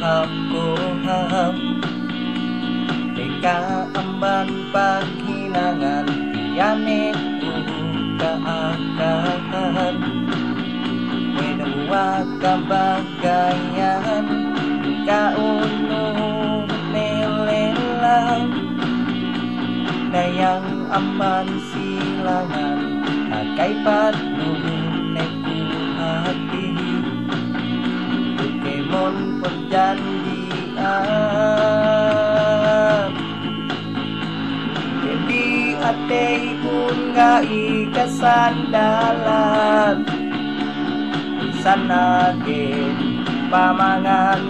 ako ham Teka amban paghinangan Yanit ko kaakahan Menawa kabagayan Kauno nelelang Dayang aman silangan Agay patnunay ko hati Pokemon perjanjian Hindi atay kun nga ikasandalan Sanagin pamangan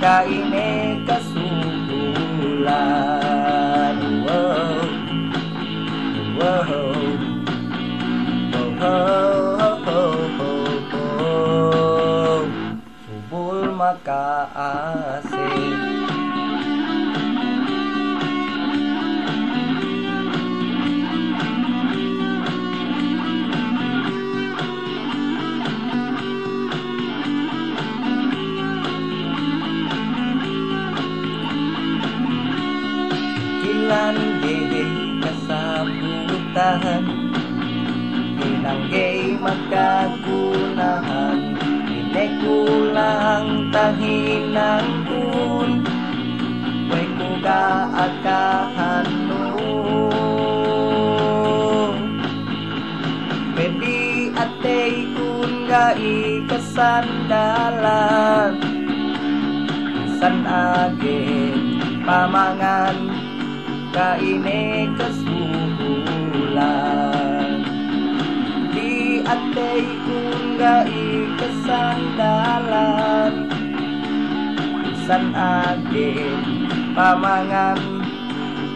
Kaine kasubulan Wow Wow Subul makaasih Kilan gay kasabutan Tinanggay magkagunahan Hindi kulang tahinan kun Way ko gaakahan no Pwede atay kun ga ikasandalan San agin pamangan Kaine kasubulan Di atay kung ga ikasandalan San agin pamangan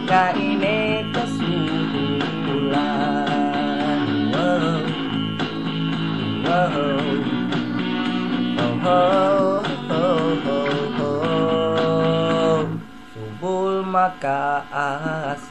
Kaine kasubulan Wow Wow Oh oh oh oh oh Subul makaasih